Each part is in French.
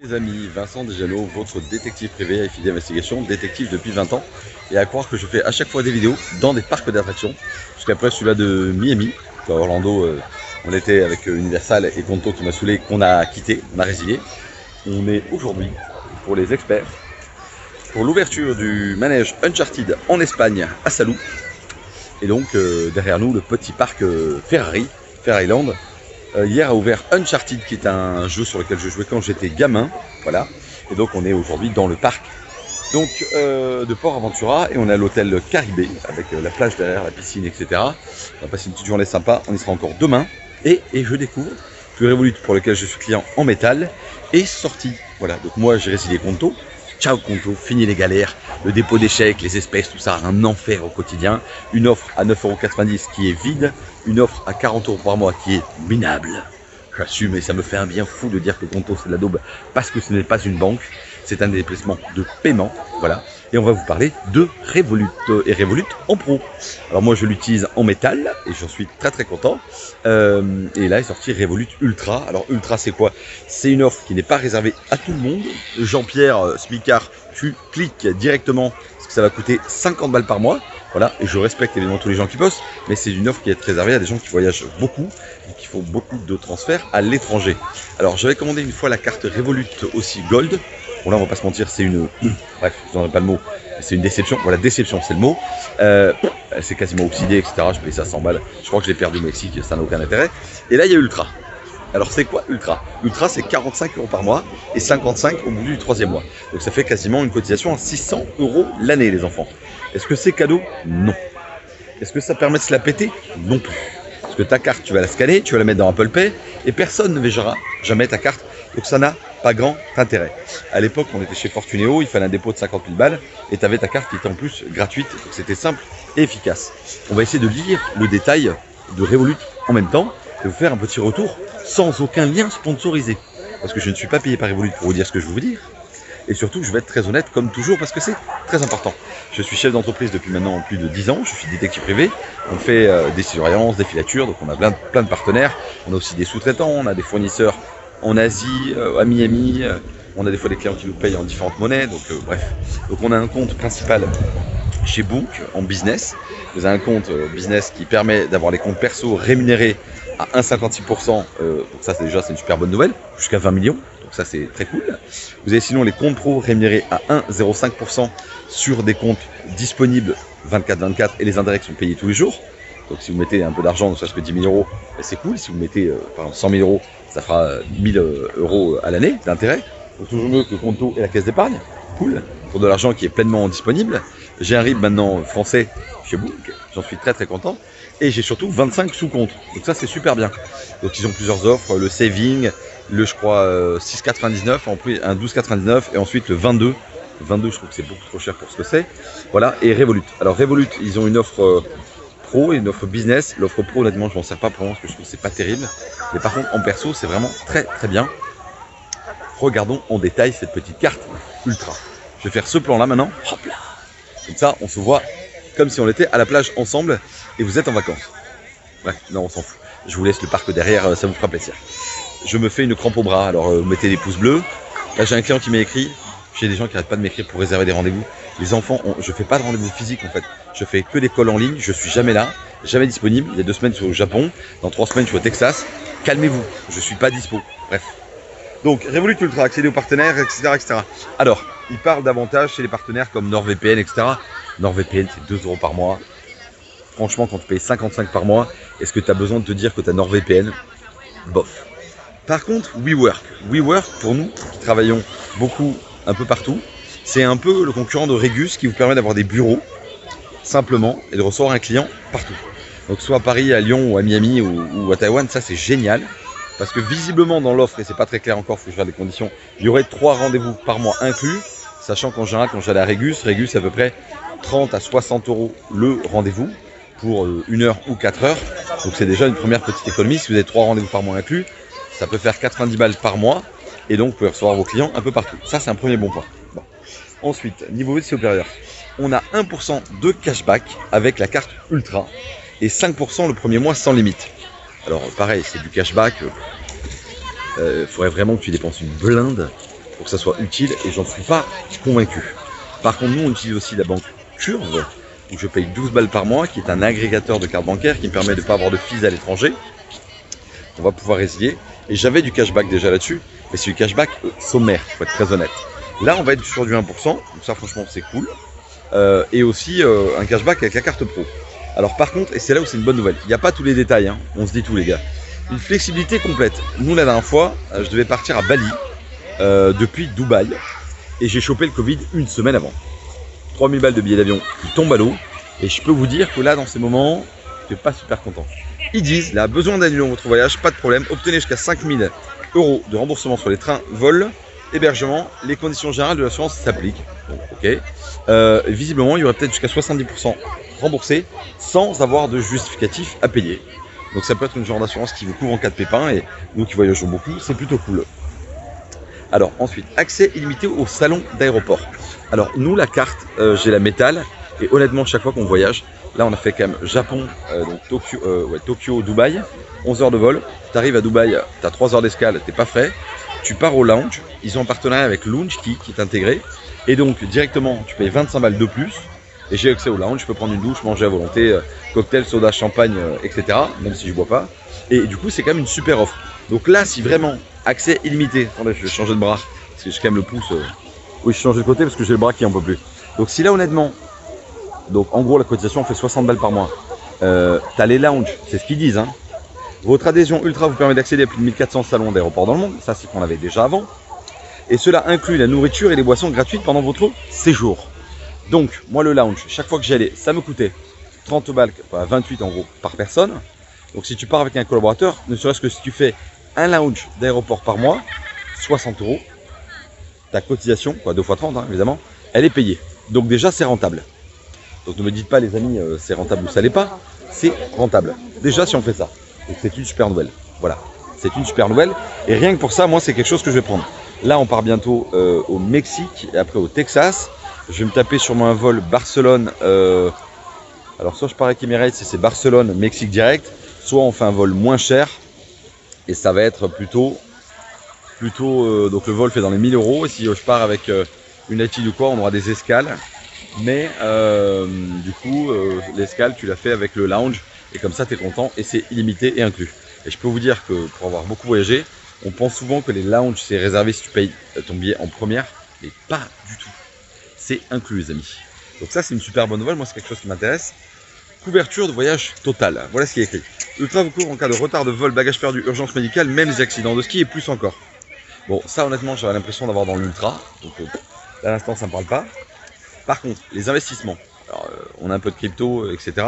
Les amis, Vincent Desjano, votre détective privé à FID Investigation, détective depuis 20 ans. Et à croire que je fais à chaque fois des vidéos dans des parcs d'attractions. Jusqu'après celui-là de Miami, à Orlando, on était avec Universal et Conto qui m'a saoulé, qu'on a quitté, on a résilié. On est aujourd'hui, pour les experts, pour l'ouverture du manège Uncharted en Espagne, à Salou. Et donc derrière nous, le petit parc Ferrariland. Hier a ouvert Uncharted, qui est un jeu sur lequel je jouais quand j'étais gamin, voilà. Et donc on est aujourd'hui dans le parc donc de Port Aventura et on est à l'hôtel Caribé avec la plage derrière, la piscine, etc. On va passer une petite journée sympa, on y sera encore demain. Et je découvre que Revolut, pour lequel je suis client en métal, est sorti. Voilà, donc moi j'ai résilié Conto. Ciao Conto, fini les galères, le dépôt d'échecs, les espèces, tout ça, un enfer au quotidien. Une offre à 9,90 € qui est vide, une offre à 40 € par mois qui est minable. J'assume et ça me fait un bien fou de dire que Conto c'est de la daube parce que ce n'est pas une banque, c'est un déplacement de paiement, voilà. Et on va vous parler de Revolut et Revolut en pro. Alors moi je l'utilise en métal et j'en suis très content. Et là est sorti Revolut Ultra. Alors Ultra c'est quoi? C'est une offre qui n'est pas réservée à tout le monde. Jean-Pierre Smicard, tu cliques directement parce que ça va coûter 50 balles par mois. Voilà, et je respecte évidemment tous les gens qui postent, mais c'est une offre qui est réservée à des gens qui voyagent beaucoup et qui font beaucoup de transferts à l'étranger. Alors j'avais commandé une fois la carte Revolut aussi Gold. Bon là on va pas se mentir, c'est une... Bref, je n'en ai pas le mot. C'est une déception. Voilà, déception c'est le mot. C'est quasiment oxydé, etc. Je paye ça 100 balles. Je crois que je l'ai perdu au Mexique, ça n'a aucun intérêt. Et là il y a Ultra. Alors c'est quoi Ultra? Ultra c'est 45 € par mois et 55 € au bout du 3e mois. Donc ça fait quasiment une cotisation à 600 € l'année les enfants. Est-ce que c'est cadeau? Non. Est-ce que ça permet de se la péter? Non plus. Parce que ta carte, tu vas la scanner, tu vas la mettre dans Apple Pay et personne ne verra jamais ta carte. Donc ça n'a pas grand intérêt. À l'époque, on était chez Fortunéo, il fallait un dépôt de 50 000 balles et tu avais ta carte qui était en plus gratuite. Donc c'était simple et efficace. On va essayer de lire le détail de Revolut en même temps et vous faire un petit retour sans aucun lien sponsorisé. Parce que je ne suis pas payé par Revolut pour vous dire ce que je veux vous dire. Et surtout, je vais être très honnête comme toujours parce que c'est très important. Je suis chef d'entreprise depuis maintenant plus de 10 ans, je suis détective privé. On fait des surveillances, des filatures, donc on a plein de partenaires. On a aussi des sous-traitants, on a des fournisseurs en Asie, à Miami. On a des fois des clients qui nous payent en différentes monnaies, donc bref. Donc on a un compte principal chez Book en business. Vous avez un compte business qui permet d'avoir les comptes perso rémunérés à 1,56%. Donc ça c'est une super bonne nouvelle, jusqu'à 20 millions. Donc ça c'est très cool. Vous avez sinon les comptes pro rémunérés à 1,05% sur des comptes disponibles 24/24 et les indirects sont payés tous les jours. Donc si vous mettez un peu d'argent, ne serait-ce que 10 000 €, c'est cool. Si vous mettez par exemple 100 000 €, ça fera 1 000 € à l'année d'intérêt. Donc toujours mieux que Conto et la caisse d'épargne. Cool. Pour de l'argent qui est pleinement disponible. J'ai un RIB maintenant français chez Book, j'en suis très content. Et j'ai surtout 25 sous-comptes. Donc ça c'est super bien. Donc ils ont plusieurs offres, le saving, le je crois 6,99, en plus un 12,99 et ensuite le 22. Le 22 je trouve que c'est beaucoup trop cher pour ce que c'est. Voilà, et Revolut. Alors Revolut, ils ont une offre pro et une offre business. L'offre pro honnêtement je m'en sers pas pour moi parce que je trouve que c'est pas terrible. Mais par contre en perso c'est vraiment très bien. Regardons en détail cette petite carte Ultra. Je vais faire ce plan là maintenant. Hop là. Comme ça on se voit comme si on était à la plage ensemble et vous êtes en vacances. Ouais, non on s'en fout. Je vous laisse le parc derrière, ça vous fera plaisir. Je me fais une crampe au bras, alors vous mettez des pouces bleus. Là j'ai un client qui m'a écrit, j'ai des gens qui n'arrêtent pas de m'écrire pour réserver des rendez-vous. Les enfants, je fais pas de rendez-vous physique en fait. Je fais que des calls en ligne, je suis jamais là, jamais disponible. Il y a 2 semaines je suis au Japon, dans 3 semaines je suis au Texas. Calmez-vous, je suis pas dispo. Bref. Donc Revolut Ultra, accéder aux partenaires, etc. Alors, il parle d'avantages chez les partenaires comme NordVPN, etc. NordVPN c'est 2 € par mois. Franchement, quand tu payes 55 par mois, est-ce que tu as besoin de te dire que tu as NordVPN? Bof. Par contre, WeWork, pour nous, qui travaillons beaucoup, un peu partout, c'est un peu le concurrent de Regus qui vous permet d'avoir des bureaux, simplement, et de recevoir un client partout. Donc soit à Paris, à Lyon, ou à Miami, ou à Taïwan, ça c'est génial. Parce que visiblement dans l'offre, et c'est pas très clair encore, il faut que je fasse des conditions, il y aurait 3 rendez-vous par mois inclus, sachant qu'en général, quand j'allais à Regus c'est à peu près 30 à 60 € le rendez-vous, pour 1 heure ou 4 heures. Donc c'est déjà une première petite économie. Si vous avez 3 rendez-vous par mois inclus, ça peut faire 90 balles par mois. Et donc vous pouvez recevoir vos clients un peu partout. Ça c'est un premier bon point. Bon. Ensuite, niveau supérieur, on a 1% de cashback avec la carte Ultra et 5% le premier mois sans limite. Alors pareil, c'est du cashback. Faudrait vraiment que tu dépenses une blinde pour que ça soit utile et j'en suis pas convaincu. Par contre, nous on utilise aussi la banque Curve, où je paye 12 balles par mois, qui est un agrégateur de cartes bancaires qui me permet de ne pas avoir de fees à l'étranger. On va pouvoir essayer. Et j'avais du cashback déjà là-dessus, mais c'est du cashback sommaire, il faut être très honnête. Là, on va être sur du 1%, donc ça franchement c'est cool. Et aussi un cashback avec la carte pro. Alors par contre, et c'est là où c'est une bonne nouvelle, il n'y a pas tous les détails, hein, on se dit tout les gars. Une flexibilité complète. Nous la dernière fois, je devais partir à Bali depuis Dubaï et j'ai chopé le Covid une semaine avant. 3000 balles de billets d'avion qui tombent à l'eau et je peux vous dire que là dans ces moments, je suis pas super content. Ils disent, là, besoin d'annuler votre voyage, pas de problème, obtenez jusqu'à 5000 € de remboursement sur les trains, vols, hébergement, les conditions générales de l'assurance s'appliquent. Donc, ok. Visiblement, il y aurait peut-être jusqu'à 70% remboursé sans avoir de justificatif à payer. Donc ça peut être une genre d'assurance qui vous couvre en cas de pépin et nous qui voyageons beaucoup, c'est plutôt cool. Alors ensuite, accès illimité au salon d'aéroport. Alors nous, la carte, j'ai la métal et honnêtement, chaque fois qu'on voyage, là on a fait quand même Japon, donc Tokyo, Dubaï, 11 heures de vol. Tu arrives à Dubaï, tu as 3 heures d'escale, t'es pas frais. Tu pars au lounge, ils ont un partenariat avec Lounge qui est intégré. Et donc directement, tu payes 25 balles de plus. Et j'ai accès au lounge, je peux prendre une douche, manger à volonté, cocktail, soda, champagne, etc. Même si je bois pas. Et du coup, c'est quand même une super offre. Donc là, si vraiment, accès illimité. Attendez, je vais changer de bras. Parce que j'ai quand même le pouce. Oui, je change de côté parce que j'ai le bras qui en peut plus. Donc si là, honnêtement, donc en gros, la cotisation fait 60 balles par mois. T'as les lounges, c'est ce qu'ils disent. Hein. Votre adhésion ultra vous permet d'accéder à plus de 1400 salons d'aéroports dans le monde. Ça, c'est qu'on avait déjà avant. Et cela inclut la nourriture et les boissons gratuites pendant votre séjour. Donc, moi, le lounge, chaque fois que j'y allais, ça me coûtait 30 balles, enfin 28 en gros, par personne. Donc, si tu pars avec un collaborateur, ne serait-ce que si tu fais un lounge d'aéroport par mois, 60 €, ta cotisation, quoi, 2 fois 30, hein, évidemment, elle est payée. Donc, déjà, c'est rentable. Donc, ne me dites pas, les amis, c'est rentable ou ça l'est pas. C'est rentable. Déjà, si on fait ça. Donc, c'est une super nouvelle. Voilà. C'est une super nouvelle. Et rien que pour ça, moi, c'est quelque chose que je vais prendre. Là, on part bientôt au Mexique et après au Texas. Je vais me taper sûrement un vol Barcelone. Alors, soit je pars avec Emirates et c'est Barcelone, Mexique direct. Soit on fait un vol moins cher. Et ça va être plutôt donc le vol fait dans les 1000 €. Et si je pars avec une attitude ou quoi, on aura des escales. Mais du coup, l'escale, tu l'as fait avec le lounge. Et comme ça, tu es content et c'est illimité et inclus. Et je peux vous dire que pour avoir beaucoup voyagé, on pense souvent que les lounges, c'est réservé si tu payes ton billet en première. Mais pas du tout. C'est inclus, les amis. Donc ça, c'est une super bonne nouvelle. Moi, c'est quelque chose qui m'intéresse. Couverture de voyage totale. Voilà ce qui est écrit. Ultra vous couvre en cas de retard de vol, bagages perdus, urgence médicale, même les accidents de ski et plus encore. Bon, ça, honnêtement, j'avais l'impression d'avoir dans l'ultra. Donc, à l'instant, ça ne me parle pas. Par contre, les investissements. Alors, on a un peu de crypto, etc.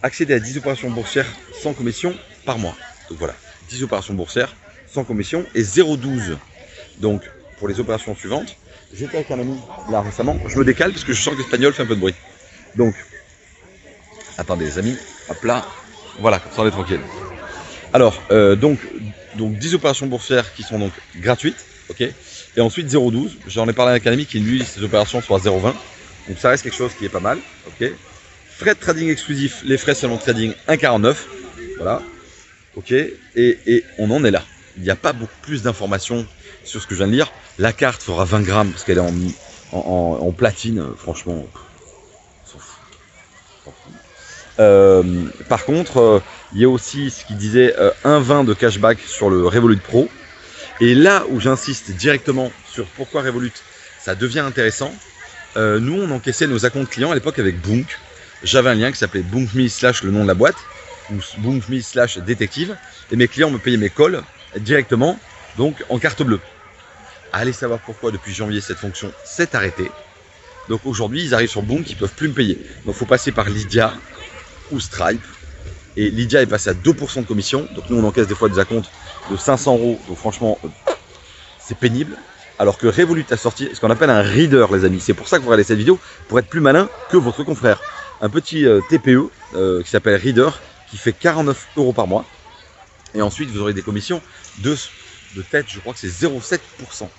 Accéder à 10 opérations boursières sans commission par mois. Donc voilà, 10 opérations boursières sans commission et 0,12. Donc, pour les opérations suivantes, j'étais avec un ami là récemment, je me décale parce que je sens que l'espagnol fait un peu de bruit. Donc, attendez les amis, hop là, voilà, comme ça on est tranquille. Alors, donc 10 opérations boursières qui sont donc gratuites, ok. Et ensuite 0,12, j'en ai parlé avec un ami qui lui, ces opérations sont à 0,20. Donc ça reste quelque chose qui est pas mal, ok. Frais de trading exclusif, les frais selon trading 1,49, voilà, ok. Et on en est là. Il n'y a pas beaucoup plus d'informations sur ce que je viens de lire. La carte fera 20 grammes parce qu'elle est en platine. Franchement, on s'en fout. Par contre, il y a aussi ce qui disait 1,20 de cashback sur le Revolut Pro. Et là où j'insiste directement sur pourquoi Revolut, ça devient intéressant. Nous, on encaissait nos acomptes clients à l'époque avec Boonk. J'avais un lien qui s'appelait Boonk.me / le nom de la boîte, ou Boonk.me / détective. Et mes clients me payaient mes calls directement, donc en carte bleue. Allez savoir pourquoi depuis janvier cette fonction s'est arrêtée. Donc aujourd'hui ils arrivent sur Boonk, ils ne peuvent plus me payer. Donc il faut passer par Lydia ou Stripe. Et Lydia est passée à 2% de commission. Donc nous on encaisse des fois des acomptes de 500 €. Donc franchement c'est pénible. Alors que Revolut a sorti ce qu'on appelle un reader les amis. C'est pour ça que vous regardez cette vidéo, pour être plus malin que votre confrère. Un petit TPE qui s'appelle Reader qui fait 49 € par mois. Et ensuite vous aurez des commissions de tête, je crois que c'est 0,7%.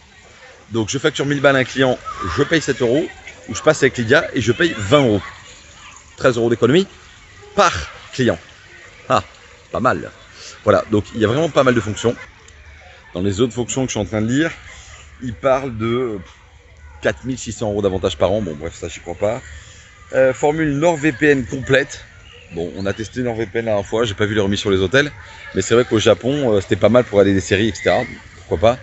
Donc je facture 1000 balles à un client, je paye 7 €, ou je passe avec Lydia et je paye 20 €. 13 € d'économie par client. Ah, pas mal. Voilà, donc il y a vraiment pas mal de fonctions. Dans les autres fonctions que je suis en train de lire, il parle de 4600 € d'avantage par an. Bon, bref, ça, j'y crois pas. Formule NordVPN complète. Bon, on a testé NordVPN la dernière fois, j'ai pas vu les remises sur les hôtels. Mais c'est vrai qu'au Japon, c'était pas mal pour aller des séries, etc. Pourquoi pas.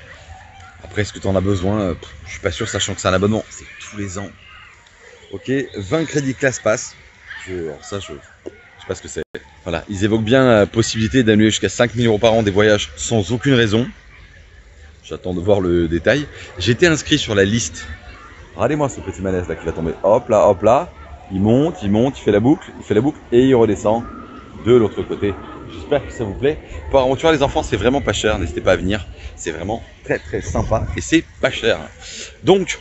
Après, est-ce que tu en as besoin? Je suis pas sûr, sachant que c'est un abonnement. C'est tous les ans. Ok, 20 crédits ClassPass. Alors ça, je sais pas ce que c'est. Voilà, ils évoquent bien la possibilité d'annuler jusqu'à 5000 € par an des voyages sans aucune raison. J'attends de voir le détail. J'étais inscrit sur la liste. Regardez-moi ce petit malaise là qui va tomber. Hop là. Il monte, il fait la boucle, et il redescend de l'autre côté. J'espère que ça vous plaît. Pour aventurer les enfants, c'est vraiment pas cher. N'hésitez pas à venir. C'est vraiment très très sympa et c'est pas cher. Donc,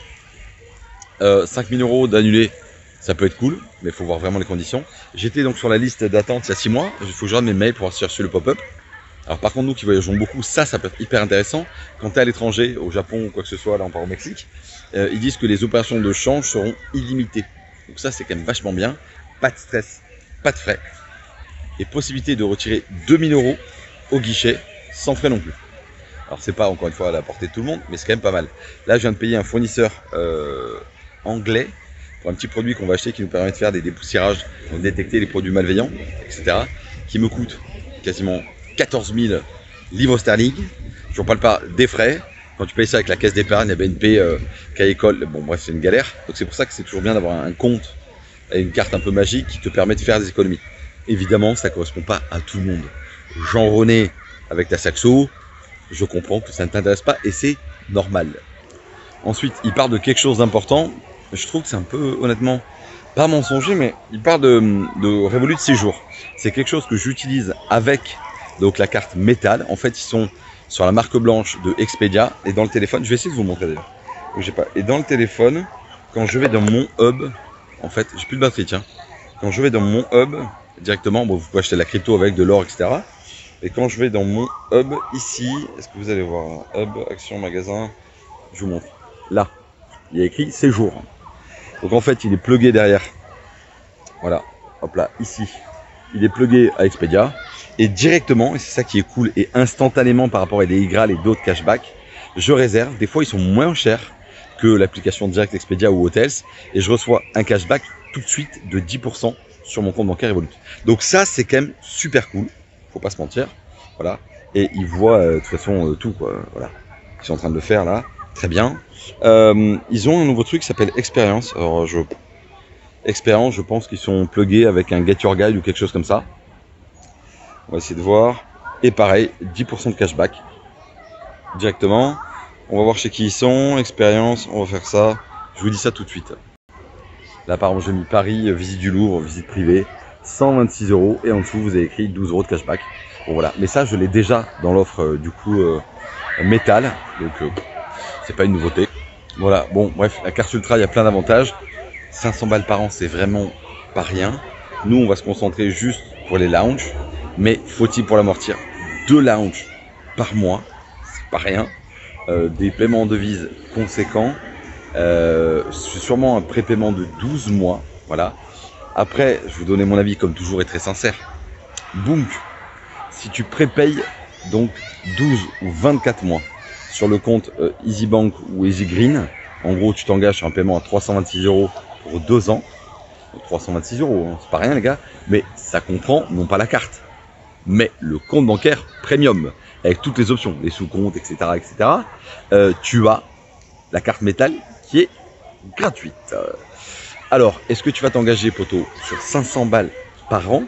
5000 € d'annulé, ça peut être cool, mais il faut voir vraiment les conditions. J'étais donc sur la liste d'attente il y a 6 mois. Il faut que je regarde mes mails pour voir si j'ai reçu le pop-up. Alors par contre, nous qui voyageons beaucoup, ça peut être hyper intéressant. Quand tu es à l'étranger, au Japon ou quoi que ce soit, là on part au Mexique, ils disent que les opérations de change seront illimitées. Donc ça, c'est quand même vachement bien. Pas de stress, pas de frais. Et possibilité de retirer 2000 € au guichet, sans frais non plus. Alors c'est pas encore une fois à la portée de tout le monde, mais c'est quand même pas mal. Là, je viens de payer un fournisseur anglais pour un petit produit qu'on va acheter qui nous permet de faire des dépoussiérages, donc détecter les produits malveillants, etc. Qui me coûte quasiment 14 000 livres sterling. Je ne parle pas des frais. Quand tu payes ça avec la caisse d'épargne, la BNP, Caille-École, bon bref, c'est une galère. Donc c'est pour ça que c'est toujours bien d'avoir un compte et une carte un peu magique qui te permet de faire des économies. Évidemment, ça ne correspond pas à tout le monde. Jean-René, avec ta Saxo, je comprends que ça ne t'intéresse pas et c'est normal. Ensuite, il parle de quelque chose d'important. Je trouve que c'est un peu, honnêtement, pas mensonger, mais il parle de Revolut Séjour. C'est quelque chose que j'utilise avec donc la carte métal. En fait, ils sont sur la marque blanche de Expedia et dans le téléphone, je vais essayer de vous montrer d'ailleurs. J'ai pas. Et dans le téléphone, quand je vais dans mon hub, en fait, j'ai plus de batterie, tiens. Quand je vais dans mon hub, directement, bon, vous pouvez acheter de la crypto avec de l'or, etc. Et quand je vais dans mon hub ici, est-ce que vous allez voir hub, action, magasin, je vous montre. Là, il y a écrit séjour. Donc en fait, il est plugué derrière. Voilà, hop là, ici. Il est plugué à Expedia. Et directement, et c'est ça qui est cool, et instantanément par rapport à des Igral et d'autres cashbacks, je réserve. Des fois, ils sont moins chers que l'application Direct Expedia ou Hotels. Et je reçois un cashback tout de suite de 10% sur mon compte bancaire Revolut. Donc ça, c'est quand même super cool. Faut pas se mentir. Voilà. Et ils voient de toute façon tout, quoi. Voilà. Ils sont en train de le faire là. Très bien. Ils ont un nouveau truc qui s'appelle Expérience. Alors, Expérience, je pense qu'ils sont plugués avec un Get Your Guide ou quelque chose comme ça. On va essayer de voir. Et pareil, 10% de cashback. Directement. On va voir chez qui ils sont. Expérience, on va faire ça. Je vous dis ça tout de suite. Là, par exemple, j'ai mis Paris, visite du Louvre, visite privée. 126 €. Et en dessous, vous avez écrit 12 € de cashback. Bon, voilà. Mais ça, je l'ai déjà dans l'offre, du coup, métal. Donc, c'est pas une nouveauté. Voilà. Bon, bref, la carte ultra, il y a plein d'avantages. 500 balles par an, c'est vraiment pas rien. Nous, on va se concentrer juste pour les lounges. Mais faut-il pour l'amortir 2 lounges par mois, c'est pas rien. Des paiements en devises conséquents. Sûrement un prépaiement de 12 mois. Voilà. Après, je vais vous donner mon avis comme toujours et très sincère. Donc, si tu prépayes donc 12 ou 24 mois sur le compte EasyBank ou EasyGreen, en gros, tu t'engages sur un paiement à 326 € pour 2 ans. 326 €, hein, c'est pas rien les gars, mais ça comprend non pas la carte, mais le compte bancaire premium, avec toutes les options, les sous-comptes, etc. Tu as la carte métal qui est gratuite. Alors, est-ce que tu vas t'engager, poteau, sur 500 balles par an,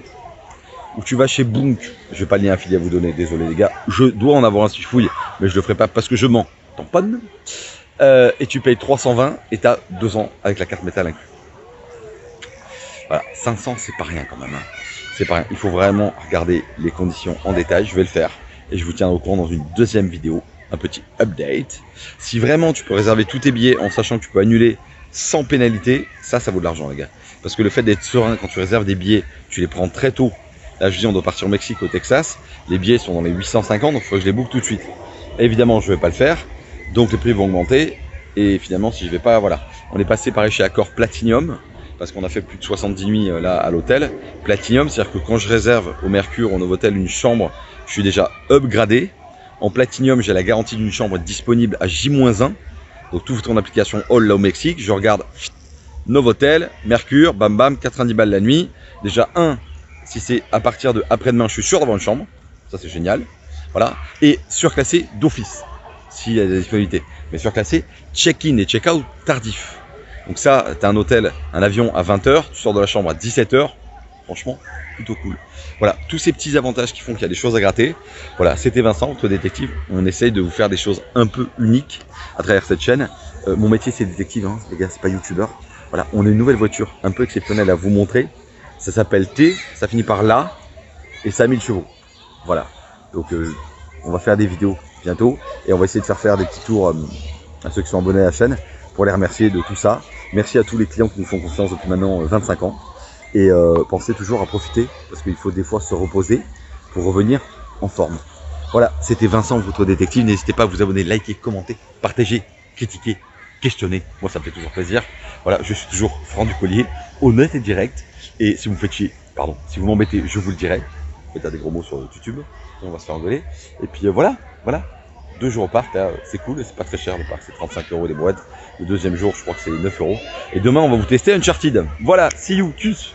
ou tu vas chez Boonk? Je vais pas le lien affilié à vous donner, désolé les gars, je dois en avoir un si je fouille, mais je le ferai pas parce que je mens, tamponne. Et tu payes 320 et tu as 2 ans avec la carte métal inclus. Voilà, 500 c'est pas rien quand même, hein. C'est pas rien, il faut vraiment regarder les conditions en détail, je vais le faire et je vous tiendrai au courant dans une deuxième vidéo, un petit update. Si vraiment tu peux réserver tous tes billets en sachant que tu peux annuler sans pénalité, ça vaut de l'argent les gars. Parce que le fait d'être serein quand tu réserves des billets, tu les prends très tôt. Là je dis on doit partir au Mexique, au Texas, les billets sont dans les 850, donc il faut que je les book tout de suite. Évidemment je vais pas le faire, donc les prix vont augmenter et finalement si je vais pas, voilà. On est passé pareil chez Accor Platinum, parce qu'on a fait plus de 70 nuits là à l'hôtel. Platinum, c'est-à-dire que quand je réserve au Mercure, au Novotel, une chambre, je suis déjà upgradé. En Platinum, j'ai la garantie d'une chambre disponible à J-1. Donc tu ouvres ton application All là au Mexique, je regarde Novotel, Mercure, bam bam, 90 balles la nuit. Déjà si c'est à partir de après-demain, je suis sûr d'avoir une chambre. Ça c'est génial. Voilà. Et surclassé d'office, s'il y a des disponibilités. Mais surclassé, check-in et check-out tardif. Donc ça, tu as un hôtel, un avion à 20h, tu sors de la chambre à 17h. Franchement, plutôt cool. Voilà, tous ces petits avantages qui font qu'il y a des choses à gratter. Voilà, c'était Vincent, votre détective. On essaye de vous faire des choses un peu uniques à travers cette chaîne. Mon métier, c'est détective, hein, les gars, c'est pas youtubeur. Voilà, on a une nouvelle voiture un peu exceptionnelle à vous montrer. Ça s'appelle T, ça finit par là, et ça a 1000 chevaux. Voilà, donc on va faire des vidéos bientôt, et on va essayer de faire des petits tours à ceux qui sont abonnés à la chaîne, pour les remercier de tout ça. Merci à tous les clients qui nous font confiance depuis maintenant 25 ans. Et pensez toujours à profiter, parce qu'il faut des fois se reposer pour revenir en forme. Voilà, c'était Vincent, votre détective. N'hésitez pas à vous abonner, liker, commenter, partager, critiquer, questionner. Moi, ça me fait toujours plaisir. Voilà, je suis toujours Franck Ducollier, honnête et direct. Et si vous me faites chier, pardon, si vous m'embêtez, je vous le dirai. Vous faites des gros mots sur YouTube, on va se faire engueuler. Et puis voilà. 2 jours au parc, c'est cool, c'est pas très cher le parc, c'est 35 € les boîtes. Le deuxième jour, je crois que c'est 9 €. Et demain, on va vous tester Uncharted. Voilà, see you, tchuss.